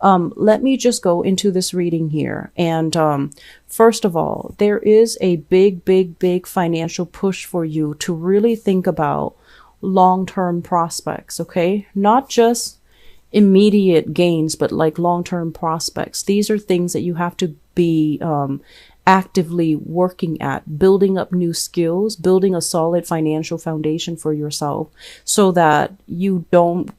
Let me just go into this reading here. And first of all, there is a big financial push for you to really think about long-term prospects, okay? Not just immediate gains, but like long-term prospects. These are things that you have to be actively working at, building up new skills, building a solid financial foundation for yourself so that you don't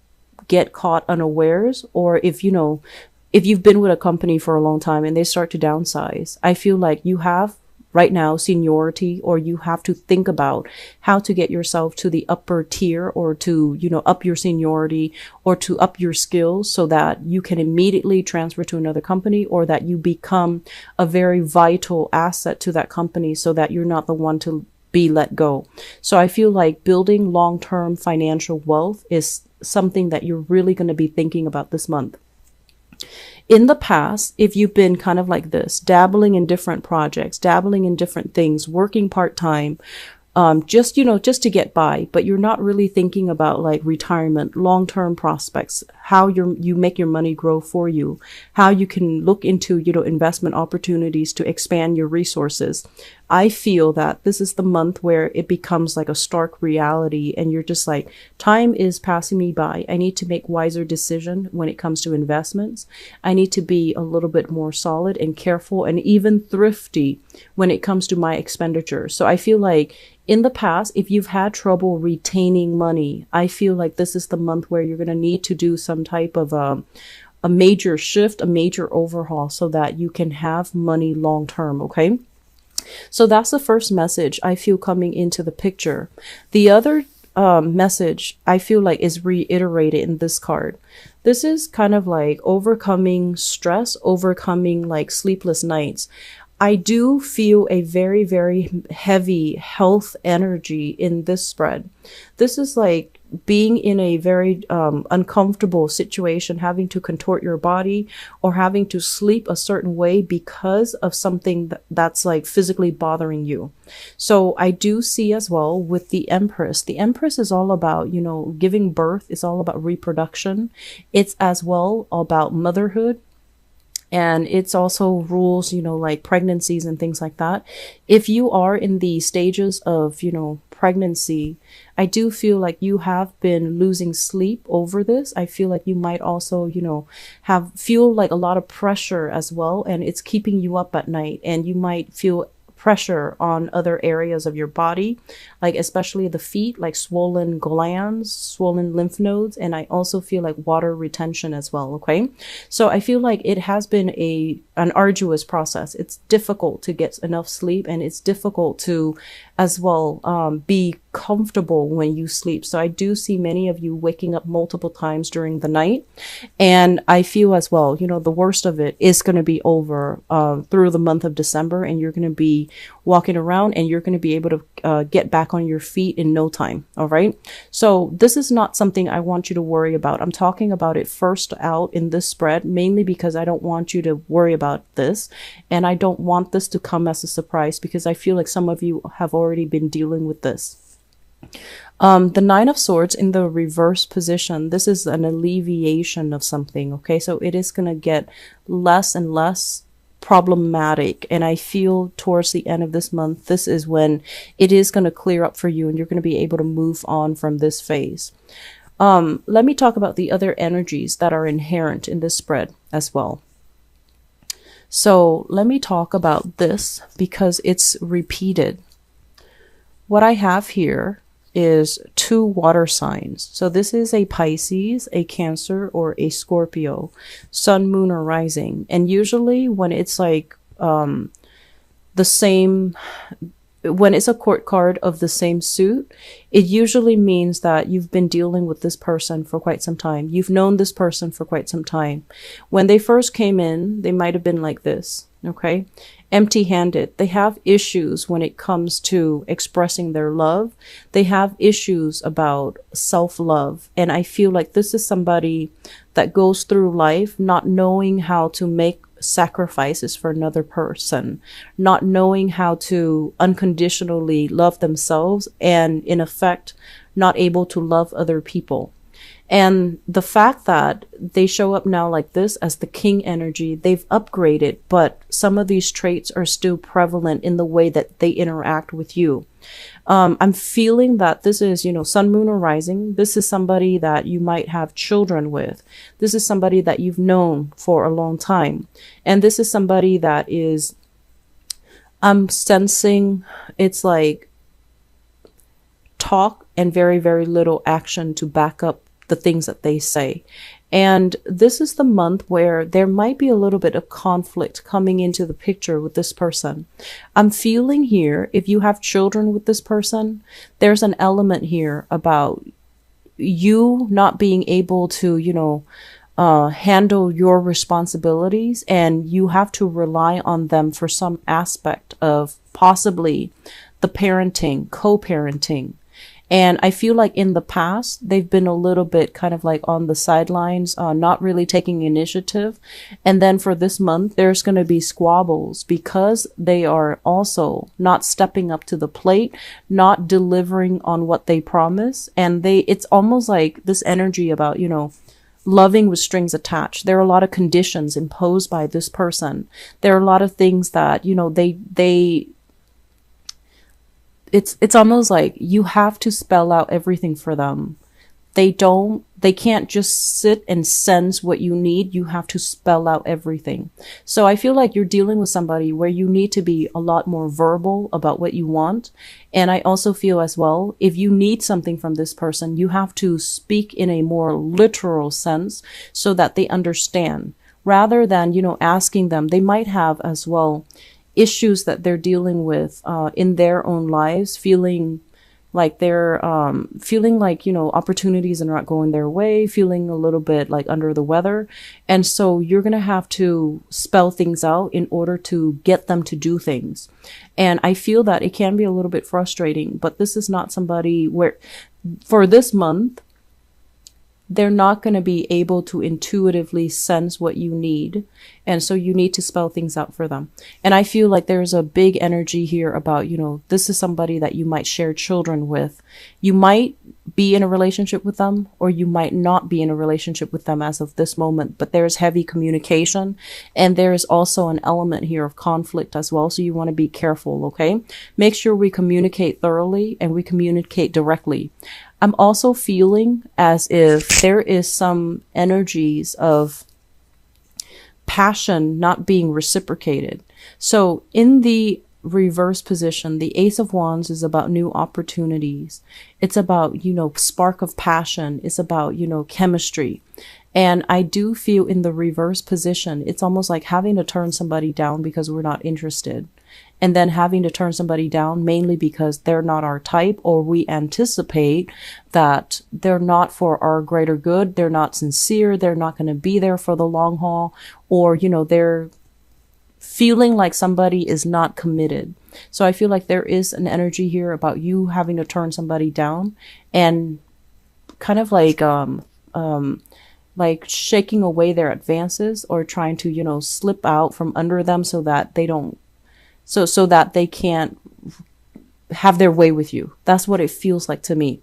get caught unawares. Or if you've been with a company for a long time and they start to downsize, I feel like you have right now seniority, or you have to think about how to get yourself to the upper tier, or to, up your seniority, or to up your skills so that you can immediately transfer to another company, or that you become a very vital asset to that company so that you're not the one to be let go. So I feel like building long-term financial wealth is something that you're really going to be thinking about this month. In the past, if you've been kind of like this, dabbling in different projects, dabbling in different things, working part-time, just to get by, but you're not really thinking about like retirement, long-term prospects, how you make your money grow for you, how you can look into, investment opportunities to expand your resources. I feel that this is the month where it becomes like a stark reality, and you're just like, time is passing me by. I need to make wiser decisions when it comes to investments. I need to be a little bit more solid and careful and even thrifty when it comes to my expenditure. So I feel like in the past, if you've had trouble retaining money, I feel like this is the month where you're going to need to do some type of a major shift, a major overhaul so that you can have money long term. Okay. So that's the first message I feel coming into the picture. The other message I feel like is reiterated in this card. This is kind of like overcoming stress, overcoming like sleepless nights. I do feel a very heavy health energy in this spread. This is like being in a very uncomfortable situation, having to contort your body or having to sleep a certain way because of something that's like physically bothering you. So I do see as well with the Empress. The Empress is all about, giving birth. It's all about reproduction. It's as well about motherhood. And it's also rules, like pregnancies and things like that. If you are in the stages of, pregnancy, I do feel like you have been losing sleep over this. I feel like you might also, feel like a lot of pressure as well. And it's keeping you up at night, and you might feel pressure on other areas of your body, like especially the feet, like swollen glands, swollen lymph nodes. And I also feel like water retention as well. Okay. So I feel like it has been an arduous process. It's difficult to get enough sleep, and it's difficult to as well be comfortable when you sleep. So I do see many of you waking up multiple times during the night. And I feel as well, the worst of it is going to be over through the month of December, and you're going to be walking around and you're going to be able to get back on your feet in no time. All right. So this is not something I want you to worry about. I'm talking about it first out in this spread, mainly because I don't want you to worry about this. And I don't want this to come as a surprise, because I feel like some of you have already been dealing with this. The Nine of Swords in the reverse position, this is an alleviation of something. Okay. So it is going to get less and less problematic. And I feel towards the end of this month, this is when it is going to clear up for you, and you're going to be able to move on from this phase. Let me talk about the other energies that are inherent in this spread as well. So let me talk about this because it's repeated. What I have here is 2 water signs. So this is a Pisces, a Cancer, or a Scorpio, Sun, Moon, or Rising. And usually when it's like the same, when it's a court card of the same suit, it usually means that you've been dealing with this person for quite some time. You've known this person for quite some time. When they first came in, they might have been like this. Okay. Empty-handed. They have issues when it comes to expressing their love. They have issues about self-love. And I feel like this is somebody that goes through life not knowing how to make sacrifices for another person, not knowing how to unconditionally love themselves, and in effect, not able to love other people. And the fact that they show up now like this as the king energy, they've upgraded, but some of these traits are still prevalent in the way that they interact with you. I'm feeling that this is, sun, moon, or rising. This is somebody that you might have children with. This is somebody that you've known for a long time. And this is somebody that is, I'm sensing it's like talk and very, very little action to back up the things that they say. And this is the month where there might be a little bit of conflict coming into the picture with this person. I'm feeling here, if you have children with this person, there's an element here about you not being able to, handle your responsibilities, and you have to rely on them for some aspect of possibly the parenting, co-parenting. And I feel like in the past, they've been a little bit kind of like on the sidelines, not really taking initiative. And then for this month, there's going to be squabbles because they are also not stepping up to the plate, not delivering on what they promise. And it's almost like this energy about, loving with strings attached. There are a lot of conditions imposed by this person. There are a lot of things that, it's almost like you have to spell out everything for them. They can't just sit and sense what you need. You have to spell out everything. So I feel like you're dealing with somebody where you need to be a lot more verbal about what you want. And I also feel as well, if you need something from this person, you have to speak in a more literal sense so that they understand, rather than, asking them. They might have as well issues that they're dealing with in their own lives, feeling like they're opportunities are not going their way, feeling a little bit like under the weather. And so you're going to have to spell things out in order to get them to do things. And I feel that it can be a little bit frustrating, but this is not somebody where for this month, they're not going to be able to intuitively sense what you need. And so you need to spell things out for them. And I feel like there's a big energy here about, this is somebody that you might share children with. You might be in a relationship with them, or you might not be in a relationship with them as of this moment, but there's heavy communication. And there's also an element here of conflict as well. So you want to be careful, okay? Make sure we communicate thoroughly and we communicate directly. I'm also feeling as if there is some energies of passion not being reciprocated. So in the reverse position, the Ace of Wands is about new opportunities. It's about, spark of passion. It's about, chemistry. And I do feel in the reverse position, it's almost like having to turn somebody down because we're not interested. And then having to turn somebody down mainly because they're not our type, or we anticipate that they're not for our greater good. They're not sincere. They're not going to be there for the long haul, or, they're feeling like somebody is not committed. So I feel like there is an energy here about you having to turn somebody down and kind of like shaking away their advances, or trying to, slip out from under them so that they don't, so that they can't have their way with you. That's what it feels like to me.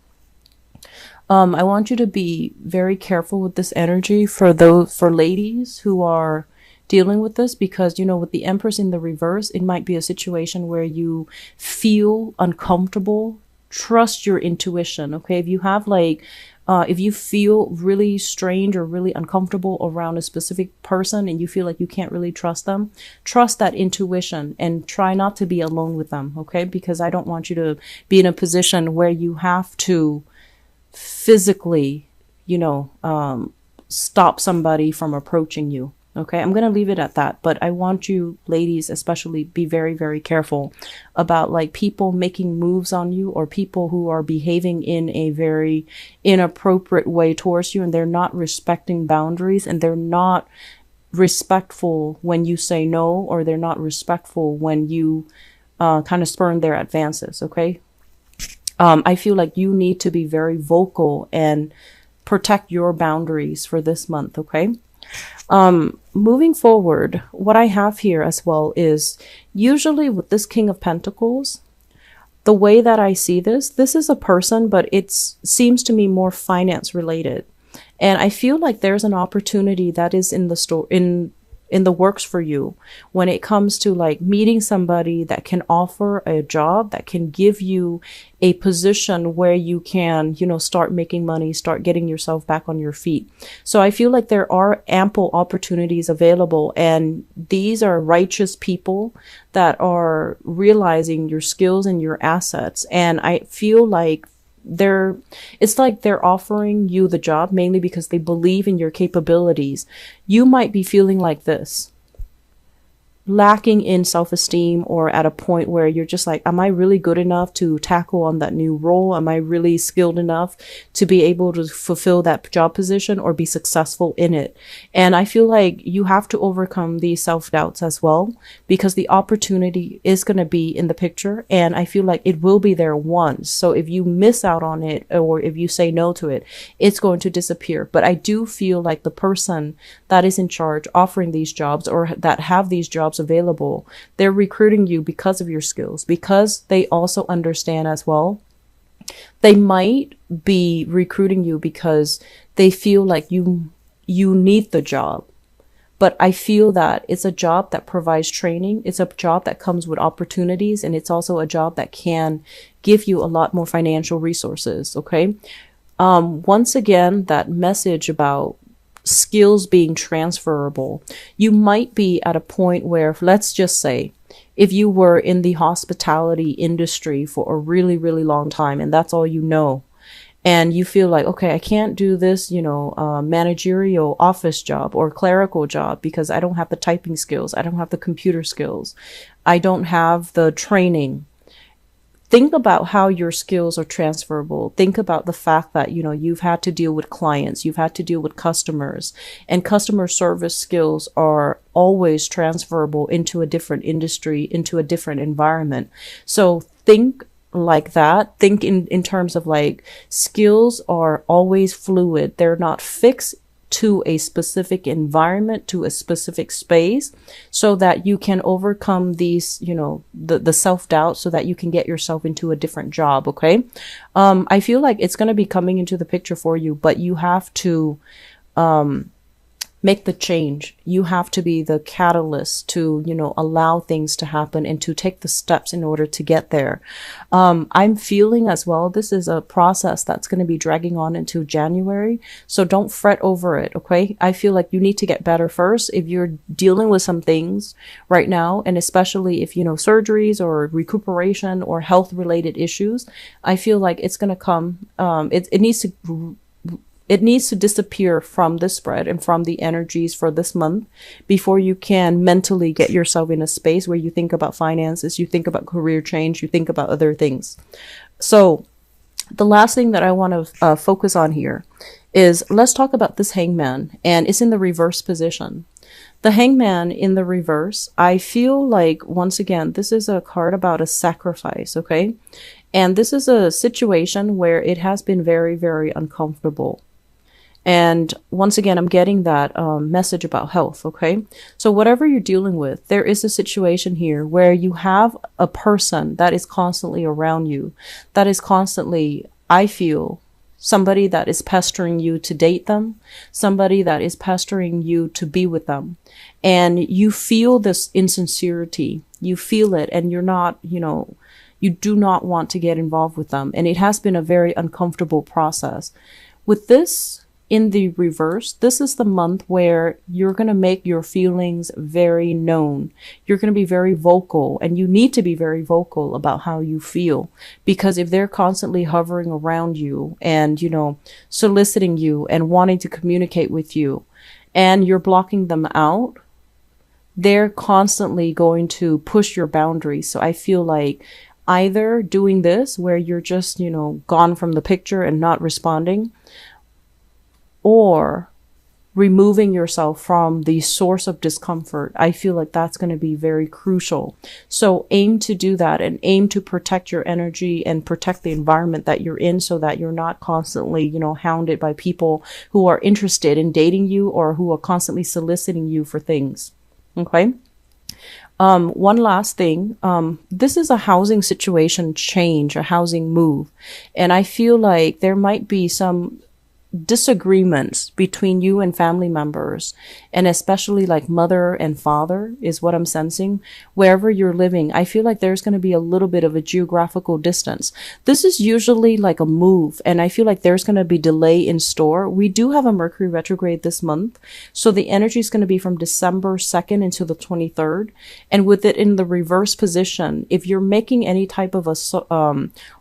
I want you to be very careful with this energy for ladies who are dealing with this, because, with the Empress in the reverse, it might be a situation where you feel uncomfortable. Trust your intuition. Okay. If you have if you feel really strange or really uncomfortable around a specific person and you feel like you can't really trust them, trust that intuition and try not to be alone with them. Okay. Because I don't want you to be in a position where you have to physically, stop somebody from approaching you. Okay, I'm going to leave it at that. But I want you ladies especially be very, very careful about people making moves on you, or people who are behaving in a very inappropriate way towards you, and they're not respecting boundaries, and they're not respectful when you say no, or they're not respectful when you kind of spurn their advances. Okay, I feel like you need to be very vocal and protect your boundaries for this month. Okay. Moving forward, what I have here as well is usually with this King of Pentacles, the way that I see this is a person, but it seems to me more finance related. And I feel like there's an opportunity that is in the store, in the works for you when it comes to like meeting somebody that can offer a job that can give you a position where you can, start making money, start getting yourself back on your feet. So I feel like there are ample opportunities available, and these are righteous people that are realizing your skills and your assets. And I feel like it's like they're offering you the job mainly because they believe in your capabilities. You might be feeling like this, lacking in self-esteem, or at a point where you're just like, am I really good enough to tackle on that new role? Am I really skilled enough to be able to fulfill that job position or be successful in it? And I feel like you have to overcome these self-doubts as well, because the opportunity is going to be in the picture, and I feel like it will be there once. So if you miss out on it, or if you say no to it, it's going to disappear. But I do feel like the person that is in charge offering these jobs, or that have these jobs available, they're recruiting you because of your skills, because they also understand as well. They might be recruiting you because they feel like you need the job. But I feel that it's a job that provides training. It's a job that comes with opportunities, and it's also a job that can give you a lot more financial resources. Okay. Once again, that message about skills being transferable. You might be at a point where, let's just say, if you were in the hospitality industry for a really, really long time, and that's all you know, and you feel like, okay, I can't do this, managerial office job or clerical job because I don't have the typing skills. I don't have the computer skills. I don't have the training. Think about how your skills are transferable. Think about the fact that, you've had to deal with clients, you've had to deal with customers, and customer service skills are always transferable into a different industry, into a different environment. So think like that. Think in terms of like, skills are always fluid. They're not fixed to a specific environment, to a specific space, so that you can overcome these, the self-doubt, so that you can get yourself into a different job. Okay. I feel like it's going to be coming into the picture for you, but you have to, make the change. You have to be the catalyst to, allow things to happen and to take the steps in order to get there. I'm feeling as well, this is a process that's going to be dragging on into January. So don't fret over it. Okay. I feel like you need to get better first. If you're dealing with some things right now, and especially if, surgeries or recuperation or health related issues, I feel like it's going to come, it needs to disappear from the spread and from the energies for this month before you can mentally get yourself in a space where you think about finances, you think about career change, you think about other things. So the last thing that I want to focus on here is, let's talk about this hangman, and it's in the reverse position. The hangman in the reverse, I feel like, once again, this is a card about a sacrifice. Okay. And this is a situation where it has been very, very uncomfortable. And once again, I'm getting that message about health. Okay. So whatever you're dealing with, there is a situation here where you have a person that is constantly around you, that is constantly, I feel, somebody that is pestering you to date them, somebody that is pestering you to be with them. And you feel this insincerity, you feel it, and you're not, you do not want to get involved with them. And it has been a very uncomfortable process. With this in the reverse, this is the month where you're going to make your feelings very known. You're going to be very vocal, and you need to be very vocal about how you feel, because if they're constantly hovering around you and, soliciting you and wanting to communicate with you, and you're blocking them out, they're constantly going to push your boundaries. So I feel like either doing this where you're just, gone from the picture and not responding, or removing yourself from the source of discomfort. I feel like that's going to be very crucial. So aim to do that, and aim to protect your energy and protect the environment that you're in, so that you're not constantly, hounded by people who are interested in dating you or who are constantly soliciting you for things. Okay. One last thing, this is a housing situation change, a housing move. And I feel like there might be some disagreements between you and family members, and especially like mother and father is what I'm sensing. Wherever you're living, I feel like there's going to be a little bit of a geographical distance. This is usually like a move, and I feel like there's going to be delay in store. We do have a Mercury retrograde this month, so the energy is going to be from December 2nd into the 23rd, and with it in the reverse position, if you're making any type of a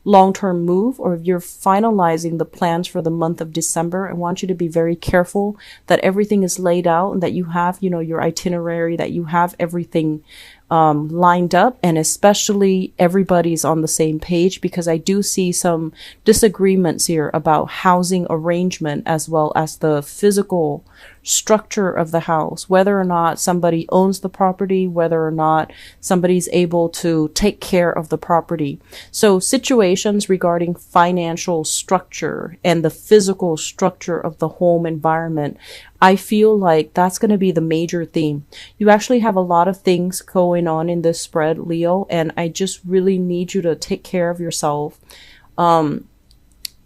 long-term move, or if you're finalizing the plans for the month of December, I want you to be very careful that everything is laid out and that you have, your itinerary, that you have everything lined up, and especially everybody's on the same page, because I do see some disagreements here about housing arrangement as well as the physical structure of the house, whether or not somebody owns the property, whether or not somebody's able to take care of the property. So situations regarding financial structure and the physical structure of the home environment, I feel like that's going to be the major theme. You actually have a lot of things going on in this spread, Leo, and I just really need you to take care of yourself.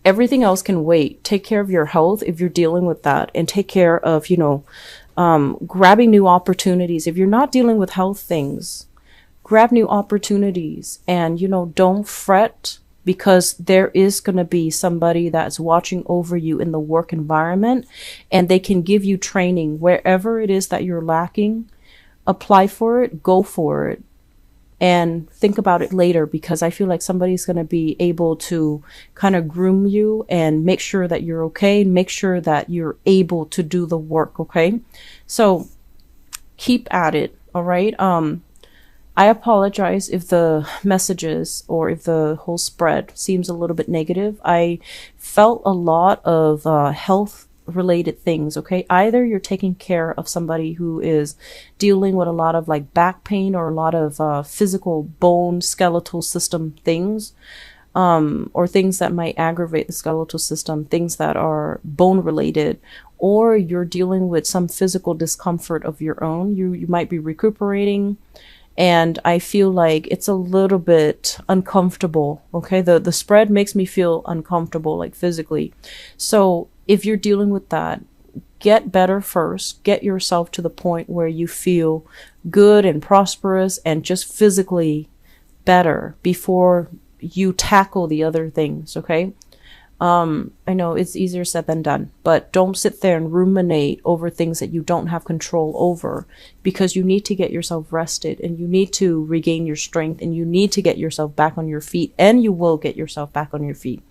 Everything else can wait. Take care of your health if you're dealing with that, and take care of, grabbing new opportunities. If you're not dealing with health things, grab new opportunities, and, don't fret, because there is going to be somebody that's watching over you in the work environment, and they can give you training wherever it is that you're lacking. Apply for it, go for it, and think about it later, because I feel like somebody's going to be able to kind of groom you and make sure that you're okay, make sure that you're able to do the work. Okay. So keep at it. All right. I apologize if the messages or if the whole spread seems a little bit negative. I felt a lot of health related things. Okay. Either you're taking care of somebody who is dealing with a lot of like back pain or a lot of physical bone skeletal system things, or things that might aggravate the skeletal system, things that are bone related, or you're dealing with some physical discomfort of your own. You might be recuperating, and I feel like it's a little bit uncomfortable. Okay. The spread makes me feel uncomfortable, like physically. So if you're dealing with that, get better first. Get yourself to the point where you feel good and prosperous and just physically better before you tackle the other things. Okay. I know it's easier said than done, but don't sit there and ruminate over things that you don't have control over, because you need to get yourself rested, and you need to regain your strength, and you need to get yourself back on your feet, and you will get yourself back on your feet.